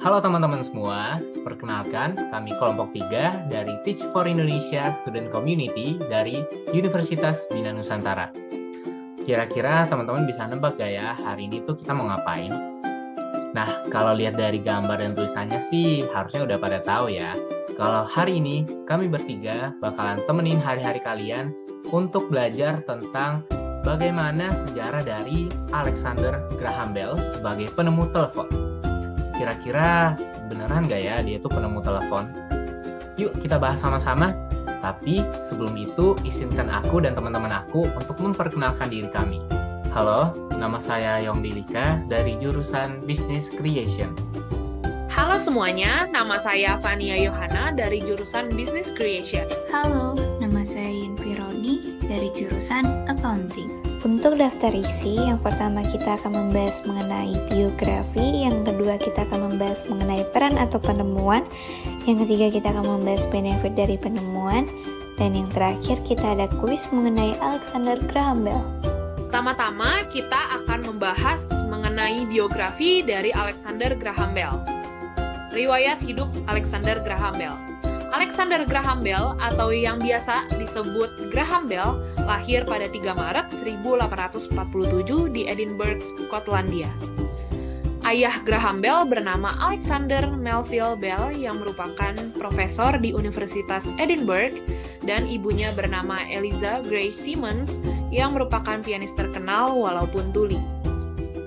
Halo teman-teman semua, perkenalkan kami kelompok 3 dari Teach for Indonesia Student Community dari Universitas Bina Nusantara. Kira-kira teman-teman bisa nebak gak ya hari ini tuh kita mau ngapain? Nah, kalau lihat dari gambar dan tulisannya sih harusnya udah pada tahu ya. Kalau hari ini kami bertiga bakalan temenin hari-hari kalian untuk belajar tentang bagaimana sejarah dari Alexander Graham Bell sebagai penemu telepon. Kira-kira beneran gak ya dia tuh penemu telepon? Yuk kita bahas sama-sama. Tapi sebelum itu izinkan aku dan teman-teman aku untuk memperkenalkan diri kami. Halo, nama saya Yongdi Lika dari jurusan Business Creation. Halo semuanya, nama saya Fania Yohana dari jurusan Business Creation. Halo, nama saya Yenfi Roni dari jurusan Accounting. Untuk daftar isi, yang pertama kita akan membahas mengenai biografi, yang kedua kita akan membahas mengenai peran atau penemuan, yang ketiga kita akan membahas benefit dari penemuan, dan yang terakhir kita ada kuis mengenai Alexander Graham Bell. Pertama-tama kita akan membahas mengenai biografi dari Alexander Graham Bell. Riwayat hidup Alexander Graham Bell. Alexander Graham Bell atau yang biasa disebut Graham Bell lahir pada 3 Maret 1847 di Edinburgh, Skotlandia. Ayah Graham Bell bernama Alexander Melville Bell yang merupakan profesor di Universitas Edinburgh dan ibunya bernama Eliza Grace Simmons yang merupakan pianis terkenal walaupun tuli.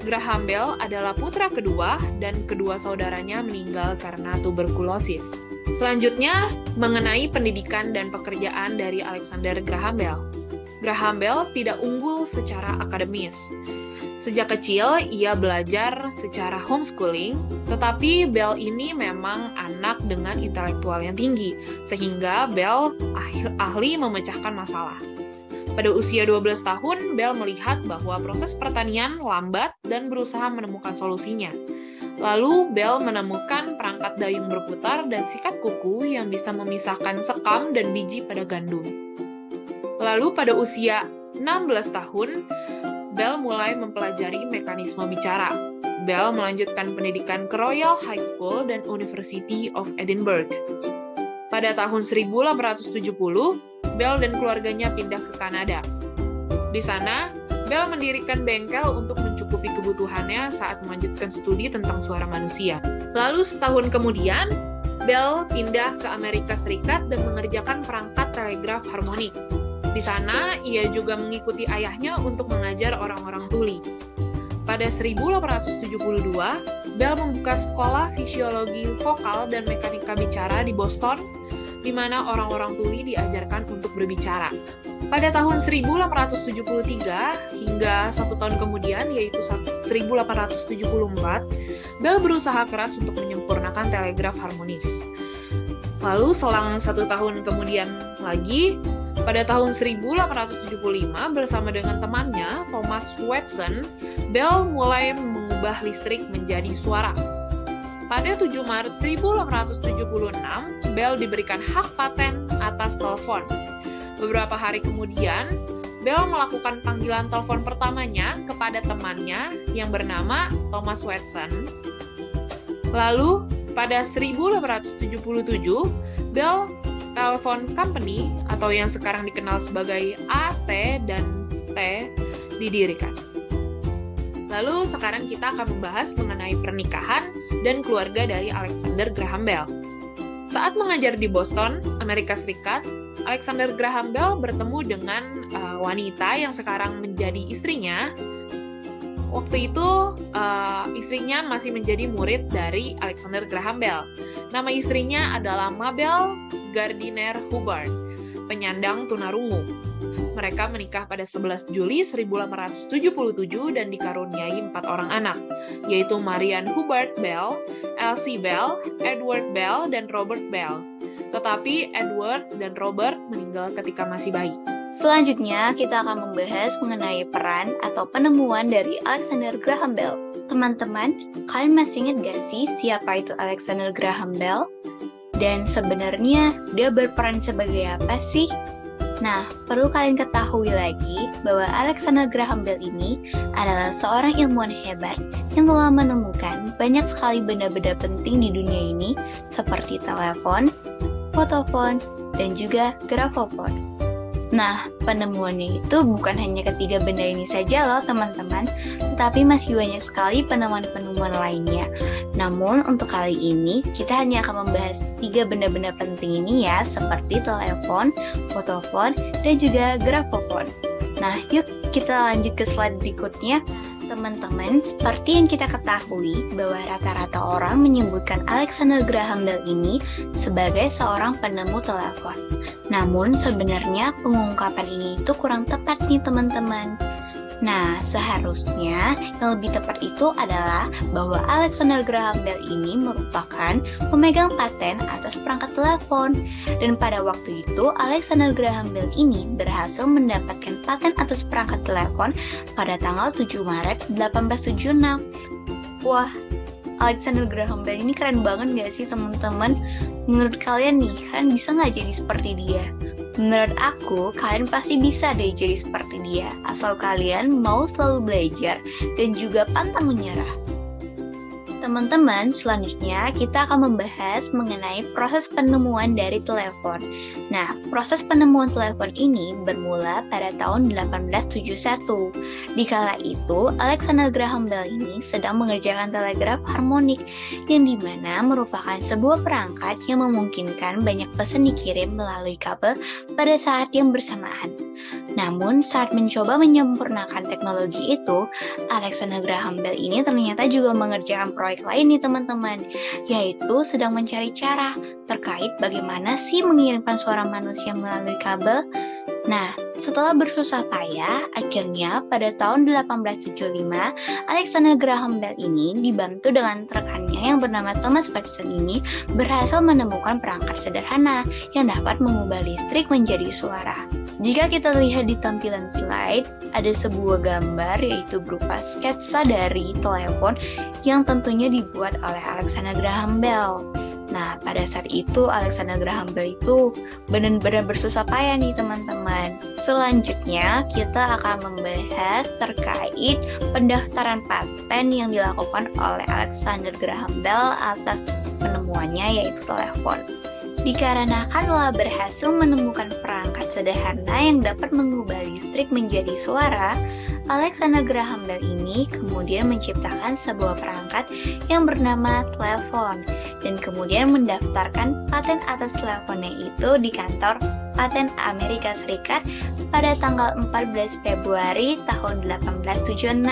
Graham Bell adalah putra kedua dan kedua saudaranya meninggal karena tuberkulosis. Selanjutnya, mengenai pendidikan dan pekerjaan dari Alexander Graham Bell. Graham Bell tidak unggul secara akademis. Sejak kecil, ia belajar secara homeschooling, tetapi Bell ini memang anak dengan intelektual yang tinggi, sehingga Bell ahli memecahkan masalah. Pada usia 12 tahun, Bell melihat bahwa proses pertanian lambat dan berusaha menemukan solusinya. Lalu, Bell menemukan perangkat dayung berputar dan sikat kuku yang bisa memisahkan sekam dan biji pada gandum. Lalu, pada usia 16 tahun, Bell mulai mempelajari mekanisme bicara. Bell melanjutkan pendidikan ke Royal High School dan University of Edinburgh. Pada tahun 1870, Bell dan keluarganya pindah ke Kanada. Di sana, Bell mendirikan bengkel untuk mencukupi kebutuhannya saat melanjutkan studi tentang suara manusia. Lalu setahun kemudian, Bell pindah ke Amerika Serikat dan mengerjakan perangkat telegraf harmonik. Di sana, ia juga mengikuti ayahnya untuk mengajar orang-orang tuli. Pada 1872, Bell membuka sekolah fisiologi vokal dan mekanika bicara di Boston, di mana orang-orang tuli diajarkan untuk berbicara. Pada tahun 1873 hingga 1 tahun kemudian, yaitu 1874, Bell berusaha keras untuk menyempurnakan telegraf harmonis. Lalu selang 1 tahun kemudian lagi, pada tahun 1875 bersama dengan temannya, Thomas Watson, Bell mulai mengubah listrik menjadi suara. Pada 7 Maret 1876, Bell diberikan hak paten atas telepon. Beberapa hari kemudian, Bell melakukan panggilan telepon pertamanya kepada temannya yang bernama Thomas Watson. Lalu, pada 1877, Bell Telephone Company atau yang sekarang dikenal sebagai AT dan T didirikan. Lalu sekarang kita akan membahas mengenai pernikahan dan keluarga dari Alexander Graham Bell. Saat mengajar di Boston, Amerika Serikat, Alexander Graham Bell bertemu dengan wanita yang sekarang menjadi istrinya. Waktu itu, istrinya masih menjadi murid dari Alexander Graham Bell. Nama istrinya adalah Mabel Gardiner Hubbard, penyandang tunarungu. Mereka menikah pada 11 Juli 1877 dan dikaruniai 4 orang anak, yaitu Marian Hubbard Bell, Elsie Bell, Edward Bell, dan Robert Bell. Tetapi Edward dan Robert meninggal ketika masih bayi. Selanjutnya, kita akan membahas mengenai peran atau penemuan dari Alexander Graham Bell. Teman-teman, kalian masih ingat gak sih siapa itu Alexander Graham Bell? Dan sebenarnya dia berperan sebagai apa sih? Nah, perlu kalian ketahui lagi bahwa Alexander Graham Bell ini adalah seorang ilmuwan hebat yang telah menemukan banyak sekali benda-benda penting di dunia ini seperti telepon, fotofon, dan juga grafofon. Nah, penemuannya itu bukan hanya ketiga benda ini saja loh teman-teman, tetapi masih banyak sekali penemuan-penemuan lainnya. Namun untuk kali ini kita hanya akan membahas 3 benda-benda penting ini ya, seperti telepon, fotofon, dan juga grafofon. Nah, yuk kita lanjut ke slide berikutnya. Teman-teman, seperti yang kita ketahui bahwa rata-rata orang menyebutkan Alexander Graham Bell ini sebagai seorang penemu telepon. Namun sebenarnya pengungkapan ini itu kurang tepat nih teman-teman. Nah, seharusnya yang lebih tepat itu adalah bahwa Alexander Graham Bell ini merupakan pemegang paten atas perangkat telepon. Dan pada waktu itu, Alexander Graham Bell ini berhasil mendapatkan paten atas perangkat telepon pada tanggal 7 Maret 1876. Wah, Alexander Graham Bell ini keren banget gak sih teman-teman? Menurut kalian nih, kalian bisa gak jadi seperti dia? Menurut aku, kalian pasti bisa deh jadi seperti dia, asal kalian mau selalu belajar dan juga pantang menyerah. Teman-teman, selanjutnya kita akan membahas mengenai proses penemuan dari telepon. Nah, proses penemuan telepon ini bermula pada tahun 1871. Dikala itu, Alexander Graham Bell ini sedang mengerjakan telegraf harmonik, yang dimana merupakan sebuah perangkat yang memungkinkan banyak pesan dikirim melalui kabel pada saat yang bersamaan. Namun, saat mencoba menyempurnakan teknologi itu, Alexander Graham Bell ini ternyata juga mengerjakan proyek lain nih teman-teman, yaitu sedang mencari cara terkait bagaimana sih mengirimkan suara manusia melalui kabel. Nah, setelah bersusah payah, akhirnya pada tahun 1875, Alexander Graham Bell ini dibantu dengan rekannya yang bernama Thomas Watson ini berhasil menemukan perangkat sederhana yang dapat mengubah listrik menjadi suara. Jika kita lihat di tampilan slide, ada sebuah gambar yaitu berupa sketsa dari telepon yang tentunya dibuat oleh Alexander Graham Bell. Nah, pada saat itu Alexander Graham Bell itu benar-benar bersusah payah nih teman-teman. Selanjutnya kita akan membahas terkait pendaftaran paten yang dilakukan oleh Alexander Graham Bell atas penemuannya yaitu telepon. Dikarenakan telah berhasil menemukan perangkat sederhana yang dapat mengubah listrik menjadi suara, Alexander Graham Bell ini kemudian menciptakan sebuah perangkat yang bernama telepon dan kemudian mendaftarkan paten atas teleponnya itu di kantor paten Amerika Serikat pada tanggal 14 Februari tahun 1876.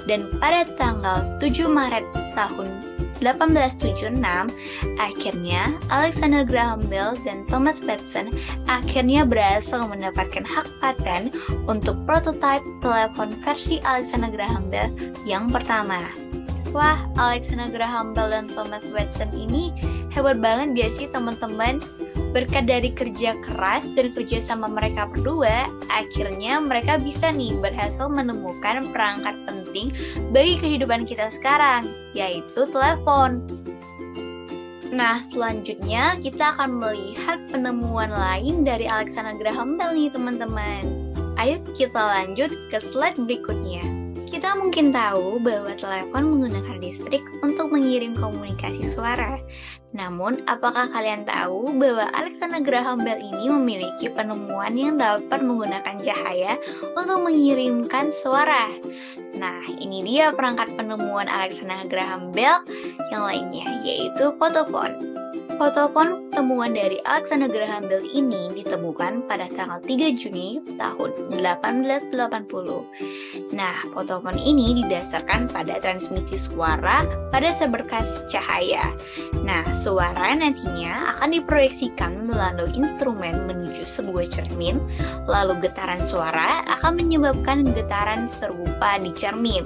Dan pada tanggal 7 Maret tahun 1876, akhirnya Alexander Graham Bell dan Thomas Watson akhirnya berhasil mendapatkan hak paten untuk prototipe telepon versi Alexander Graham Bell yang pertama. Wah, Alexander Graham Bell dan Thomas Watson ini hebat banget gak sih teman-teman? Berkat dari kerja keras dan kerja sama mereka berdua, akhirnya mereka bisa nih berhasil menemukan perangkat penting bagi kehidupan kita sekarang, yaitu telepon. Nah, selanjutnya kita akan melihat penemuan lain dari Alexander Graham Bell nih teman-teman. Ayo kita lanjut ke slide berikutnya. Kita mungkin tahu bahwa telepon menggunakan listrik untuk mengirim komunikasi suara. Namun, apakah kalian tahu bahwa Alexander Graham Bell ini memiliki penemuan yang dapat menggunakan cahaya untuk mengirimkan suara? Nah, ini dia perangkat penemuan Alexander Graham Bell yang lainnya, yaitu fotofon. Fotofon temuan dari Alexander Graham Bell ini ditemukan pada tanggal 3 Juni tahun 1880. Nah, fotofon ini didasarkan pada transmisi suara pada seberkas cahaya. Nah, suara nantinya akan diproyeksikan melalui instrumen menuju sebuah cermin, lalu getaran suara akan menyebabkan getaran serupa di cermin.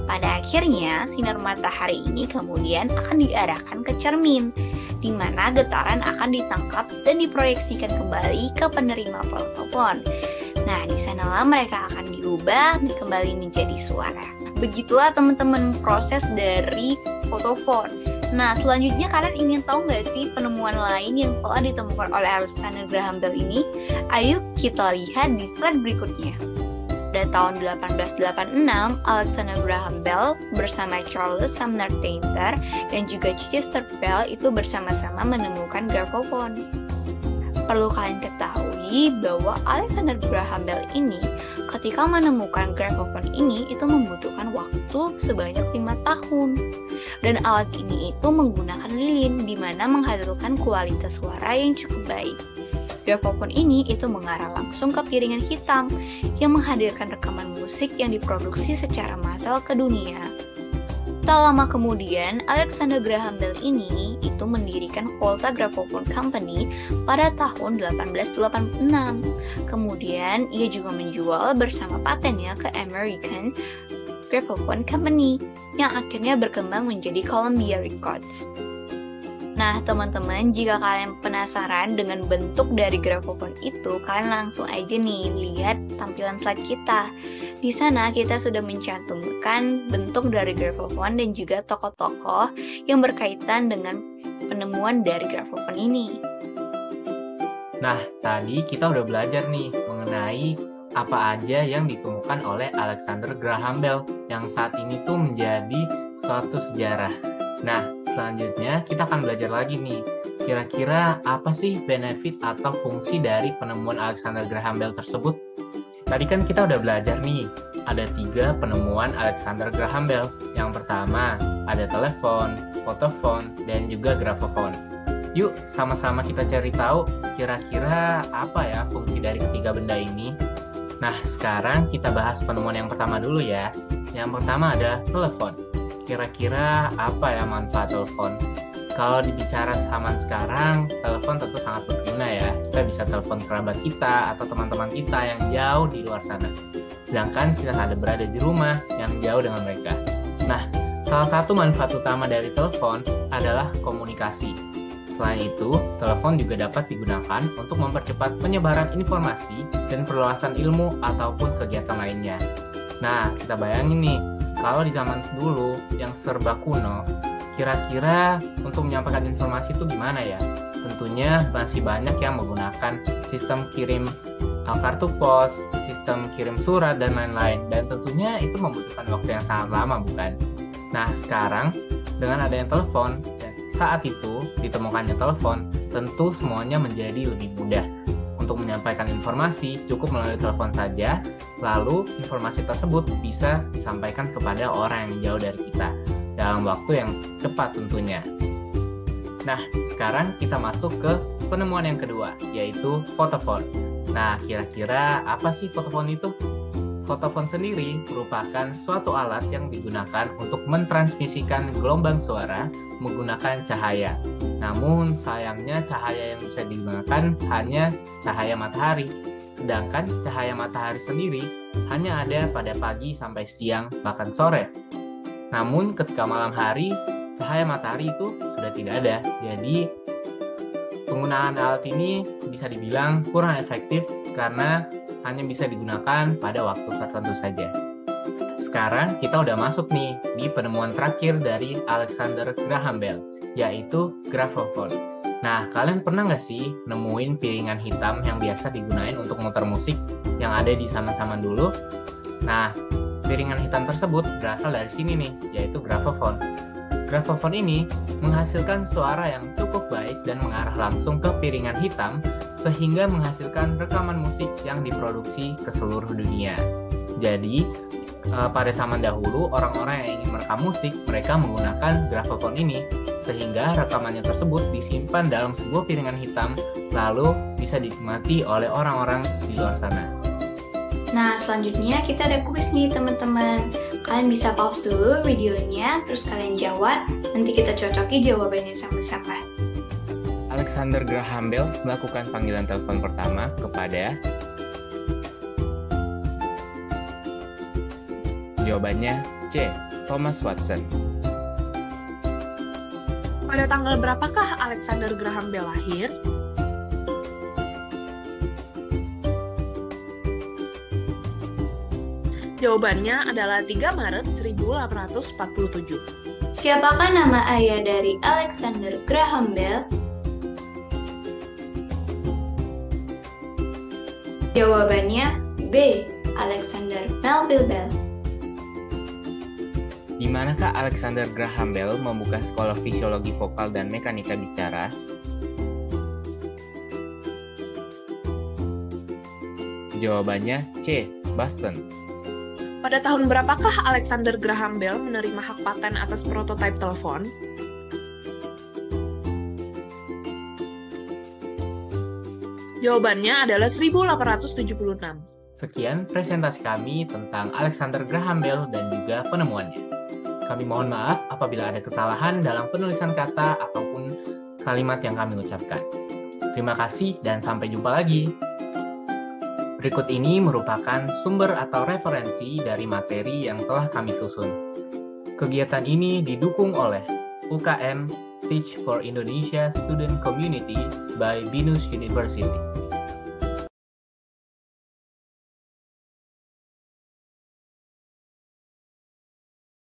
Pada akhirnya, sinar matahari ini kemudian akan diarahkan ke cermin, di mana getaran akan ditangkap dan diproyeksikan kembali ke penerima fotofon. Nah, di sanalah mereka akan diubah kembali menjadi suara. Begitulah teman-teman proses dari fotofon. Nah, selanjutnya kalian ingin tahu nggak sih penemuan lain yang telah ditemukan oleh Alexander Graham Bell ini? Ayo kita lihat di slide berikutnya. Pada tahun 1886, Alexander Graham Bell bersama Charles Sumner Taylor dan juga Chester Bell itu bersama-sama menemukan gramophone. Perlu kalian ketahui bahwa Alexander Graham Bell ini ketika menemukan gramophone ini itu membutuhkan waktu sebanyak 5 tahun. Dan alat ini itu menggunakan lilin di mana menghasilkan kualitas suara yang cukup baik. Gramophone ini itu mengarah langsung ke piringan hitam yang menghadirkan rekaman musik yang diproduksi secara massal ke dunia. Tak lama kemudian, Alexander Graham Bell ini itu mendirikan Volta Gramophone Company pada tahun 1886. Kemudian, ia juga menjual bersama patennya ke American Gramophone Company yang akhirnya berkembang menjadi Columbia Records. Nah, teman-teman, jika kalian penasaran dengan bentuk dari gramophone itu, kalian langsung aja nih lihat tampilan slide kita. Di sana kita sudah mencantumkan bentuk dari gramophone dan juga tokoh-tokoh yang berkaitan dengan penemuan dari gramophone ini. Nah, tadi kita udah belajar nih mengenai apa aja yang ditemukan oleh Alexander Graham Bell yang saat ini tuh menjadi suatu sejarah. Nah, selanjutnya kita akan belajar lagi nih, kira-kira apa sih benefit atau fungsi dari penemuan Alexander Graham Bell tersebut? Tadi kan kita udah belajar nih, ada 3 penemuan Alexander Graham Bell. Yang pertama, ada telepon, fotofon, dan juga gramophone. Yuk, sama-sama kita cari tahu kira-kira apa ya fungsi dari ketiga benda ini. Nah, sekarang kita bahas penemuan yang pertama dulu ya. Yang pertama ada telepon. Kira-kira apa ya manfaat telepon? Kalau dibicara zaman sekarang, telepon tentu sangat berguna ya. Kita bisa telepon kerabat kita atau teman-teman kita yang jauh di luar sana. Sedangkan kita ada berada di rumah yang jauh dengan mereka. Nah, salah satu manfaat utama dari telepon adalah komunikasi. Selain itu, telepon juga dapat digunakan untuk mempercepat penyebaran informasi dan perluasan ilmu ataupun kegiatan lainnya. Nah, kita bayangin nih, kalau di zaman dulu yang serba kuno, kira-kira untuk menyampaikan informasi itu gimana ya? Tentunya masih banyak yang menggunakan sistem kirim kartu pos, sistem kirim surat, dan lain-lain. Dan tentunya itu membutuhkan waktu yang sangat lama, bukan? Nah, sekarang dengan adanya telepon, saat itu ditemukannya telepon, tentu semuanya menjadi lebih mudah. Untuk menyampaikan informasi, cukup melalui telepon saja, lalu informasi tersebut bisa disampaikan kepada orang yang jauh dari kita, dalam waktu yang cepat tentunya. Nah, sekarang kita masuk ke penemuan yang kedua, yaitu fotofon. Nah, kira-kira apa sih fotofon itu? Fotofon sendiri merupakan suatu alat yang digunakan untuk mentransmisikan gelombang suara menggunakan cahaya. Namun sayangnya cahaya yang bisa digunakan hanya cahaya matahari. Sedangkan cahaya matahari sendiri hanya ada pada pagi sampai siang bahkan sore. Namun ketika malam hari cahaya matahari itu sudah tidak ada. Jadi penggunaan alat ini bisa dibilang kurang efektif karena hanya bisa digunakan pada waktu tertentu saja. Sekarang kita udah masuk nih di penemuan terakhir dari Alexander Graham Bell, yaitu gramophone. Nah, kalian pernah nggak sih nemuin piringan hitam yang biasa digunain untuk muter musik yang ada di zaman-zaman dulu? Nah, piringan hitam tersebut berasal dari sini nih, yaitu gramophone. Gramophone ini menghasilkan suara yang cukup baik dan mengarah langsung ke piringan hitam sehingga menghasilkan rekaman musik yang diproduksi ke seluruh dunia. Jadi, pada zaman dahulu, orang-orang yang ingin merekam musik, mereka menggunakan gramophone ini, sehingga rekamannya tersebut disimpan dalam sebuah piringan hitam, lalu bisa dinikmati oleh orang-orang di luar sana. Nah, selanjutnya kita ada kuis nih teman-teman. Kalian bisa pause dulu videonya, terus kalian jawab, nanti kita cocoki jawabannya sama-sama. Alexander Graham Bell melakukan panggilan telepon pertama kepada... Jawabannya C. Thomas Watson. Pada tanggal berapakah Alexander Graham Bell lahir? Jawabannya adalah 3 Maret 1847. Siapakah nama ayah dari Alexander Graham Bell? Jawabannya B. Alexander Melville Bell. Di manakah Alexander Graham Bell membuka sekolah fisiologi vokal dan mekanika bicara? Jawabannya C. Boston. Pada tahun berapakah Alexander Graham Bell menerima hak paten atas prototipe telepon? Jawabannya adalah 1876. Sekian presentasi kami tentang Alexander Graham Bell dan juga penemuannya. Kami mohon maaf apabila ada kesalahan dalam penulisan kata ataupun kalimat yang kami ucapkan. Terima kasih dan sampai jumpa lagi. Berikut ini merupakan sumber atau referensi dari materi yang telah kami susun. Kegiatan ini didukung oleh UKM Teach for Indonesia Student Community by Binus University.